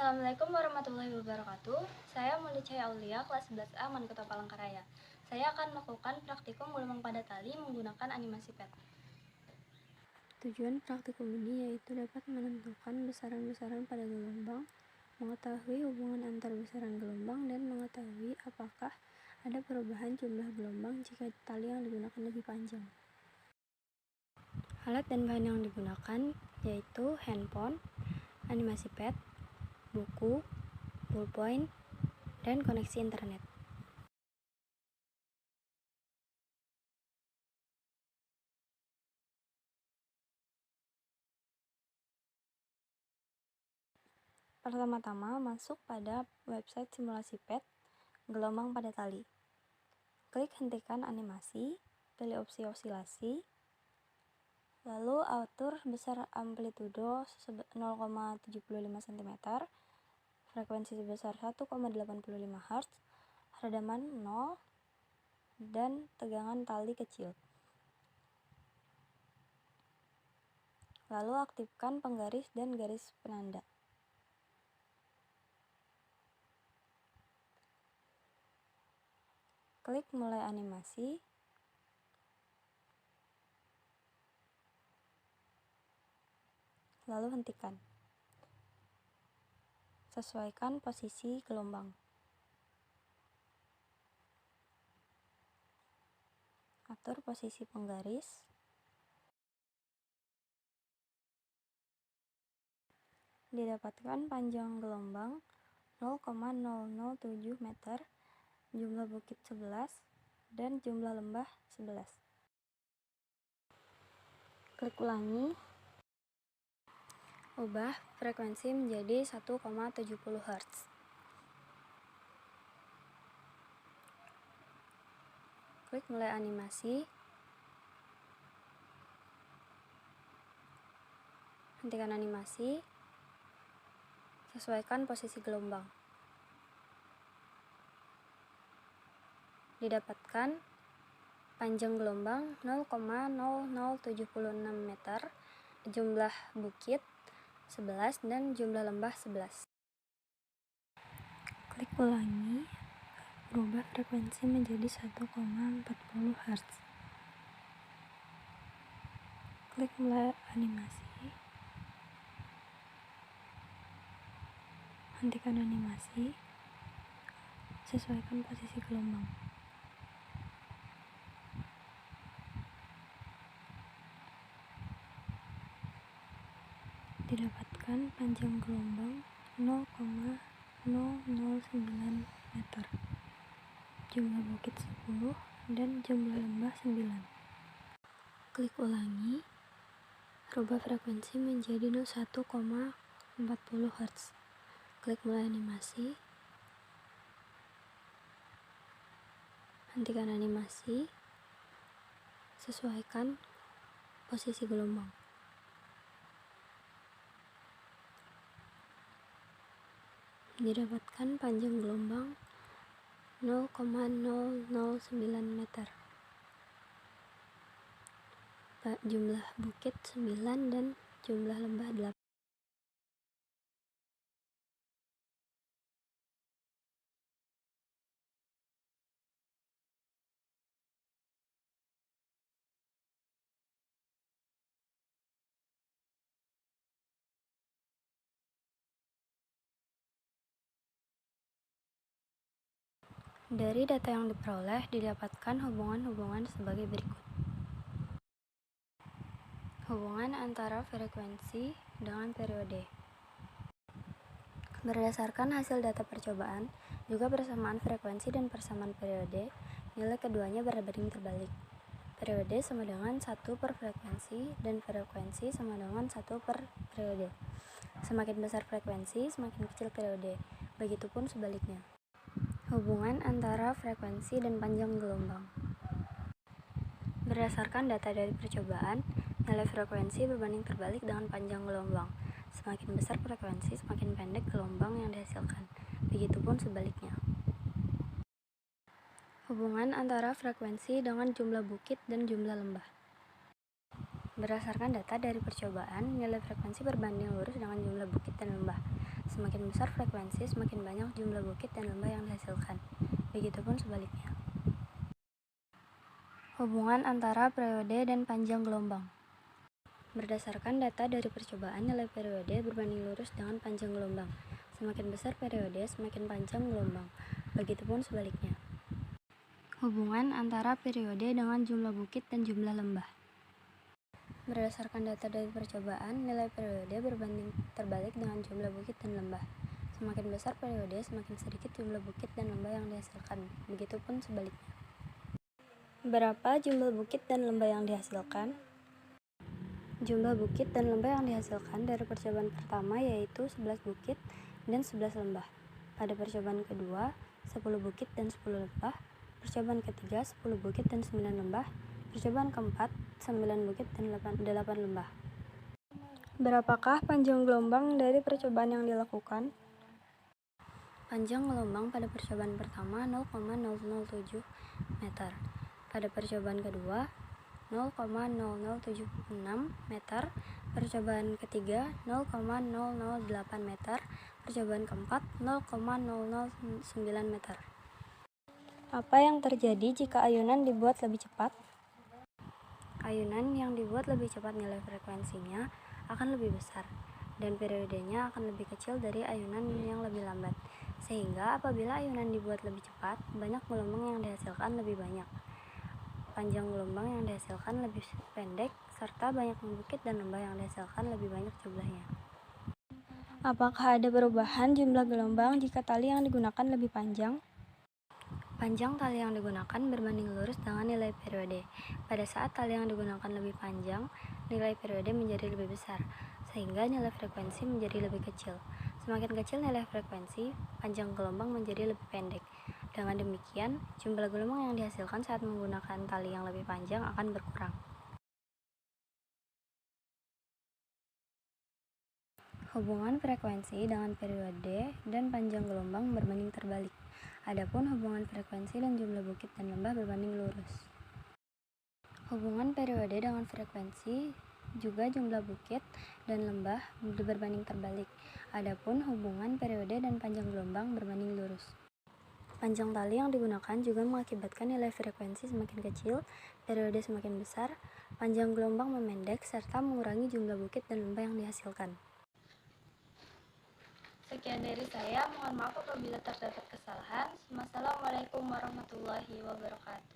Assalamualaikum warahmatullahi wabarakatuh. Saya Mulia Cahaya Aulia, kelas 11A Mankota Palangkaraya. Saya akan melakukan praktikum gelombang pada tali menggunakan animasi PET. Tujuan praktikum ini yaitu dapat menentukan besaran-besaran pada gelombang, mengetahui hubungan antar besaran gelombang, dan mengetahui apakah ada perubahan jumlah gelombang jika tali yang digunakan lebih panjang. Alat dan bahan yang digunakan yaitu handphone, animasi PET, buku, ballpoint, dan koneksi internet. Pertama-tama masuk pada website simulasi PET gelombang pada tali. Klik hentikan animasi, pilih opsi osilasi, lalu atur besar amplitudo 0,75 cm, frekuensi sebesar 1,85 Hz, redaman 0, dan tegangan tali kecil. Lalu aktifkan penggaris dan garis penanda. Klik mulai animasi. Lalu hentikan. Sesuaikan posisi gelombang. Atur posisi penggaris. Didapatkan panjang gelombang 0,007 meter, jumlah bukit 11, dan jumlah lembah 11. Klik ulangi. Ubah frekuensi menjadi 1,70 Hz. Klik mulai animasi. Hentikan animasi. Sesuaikan posisi gelombang. Didapatkan panjang gelombang 0,0076 meter, jumlah bukit 11, dan jumlah lembah 11. Klik ulangi. Berubah frekuensi menjadi 1,40 Hz. Klik mulai animasi. Hentikan animasi. Sesuaikan posisi gelombang. Didapatkan panjang gelombang 0,009 meter, jumlah bukit 10, dan jumlah lembah 9. Klik ulangi. Rubah frekuensi menjadi 1,40 Hz. Klik mulai animasi. Hentikan animasi. Sesuaikan posisi gelombang. Didapatkan panjang gelombang 0,009 meter, jumlah bukit 9, dan jumlah lembah 8. Dari data yang diperoleh didapatkan hubungan-hubungan sebagai berikut. Hubungan antara frekuensi dengan periode. Berdasarkan hasil data percobaan, juga persamaan frekuensi dan persamaan periode, nilai keduanya berbanding terbalik. Periode sama dengan 1 per frekuensi, dan frekuensi sama dengan 1 per periode. Semakin besar frekuensi, semakin kecil periode. Begitupun sebaliknya. Hubungan antara frekuensi dan panjang gelombang. Berdasarkan data dari percobaan, nilai frekuensi berbanding terbalik dengan panjang gelombang. Semakin besar frekuensi, semakin pendek gelombang yang dihasilkan. Begitupun sebaliknya. Hubungan antara frekuensi dengan jumlah bukit dan jumlah lembah. Berdasarkan data dari percobaan, nilai frekuensi berbanding lurus dengan jumlah bukit dan lembah. Semakin besar frekuensi, semakin banyak jumlah bukit dan lembah yang dihasilkan. Begitupun sebaliknya. Hubungan antara periode dan panjang gelombang. Berdasarkan data dari percobaan, nilai periode berbanding lurus dengan panjang gelombang. Semakin besar periode, semakin panjang gelombang. Begitupun sebaliknya. Hubungan antara periode dengan jumlah bukit dan jumlah lembah. Berdasarkan data dari percobaan, nilai periode berbanding terbalik dengan jumlah bukit dan lembah. Semakin besar periode, semakin sedikit jumlah bukit dan lembah yang dihasilkan. Begitupun sebaliknya. Berapa jumlah bukit dan lembah yang dihasilkan? Jumlah bukit dan lembah yang dihasilkan dari percobaan pertama yaitu 11 bukit dan 11 lembah. Pada percobaan kedua, 10 bukit dan 10 lembah. Percobaan ketiga, 10 bukit dan 9 lembah. Percobaan keempat, 9 bukit dan 8 lembah. Berapakah panjang gelombang dari percobaan yang dilakukan? Panjang gelombang pada percobaan pertama 0,007 meter. Pada percobaan kedua 0,0076 meter. Percobaan ketiga 0,008 meter. Percobaan keempat 0,009 meter. Apa yang terjadi jika ayunan dibuat lebih cepat? Ayunan yang dibuat lebih cepat nilai frekuensinya akan lebih besar dan periodenya akan lebih kecil dari ayunan yang lebih lambat. Sehingga apabila ayunan dibuat lebih cepat, banyak gelombang yang dihasilkan lebih banyak. Panjang gelombang yang dihasilkan lebih pendek serta banyak bukit dan lembah yang dihasilkan lebih banyak jumlahnya. Apakah ada perubahan jumlah gelombang jika tali yang digunakan lebih panjang? Panjang tali yang digunakan berbanding lurus dengan nilai periode. Pada saat tali yang digunakan lebih panjang, nilai periode menjadi lebih besar, sehingga nilai frekuensi menjadi lebih kecil. Semakin kecil nilai frekuensi, panjang gelombang menjadi lebih pendek. Dengan demikian, jumlah gelombang yang dihasilkan saat menggunakan tali yang lebih panjang akan berkurang. Hubungan frekuensi dengan periode dan panjang gelombang berbanding terbalik. Adapun hubungan frekuensi dan jumlah bukit dan lembah berbanding lurus. Hubungan periode dengan frekuensi juga jumlah bukit dan lembah berbanding terbalik. Adapun hubungan periode dan panjang gelombang berbanding lurus. Panjang tali yang digunakan juga mengakibatkan nilai frekuensi semakin kecil, periode semakin besar, panjang gelombang memendek, serta mengurangi jumlah bukit dan lembah yang dihasilkan. Sekian dari saya, mohon maaf apabila terdapat kesalahan. Wassalamualaikum warahmatullahi wabarakatuh.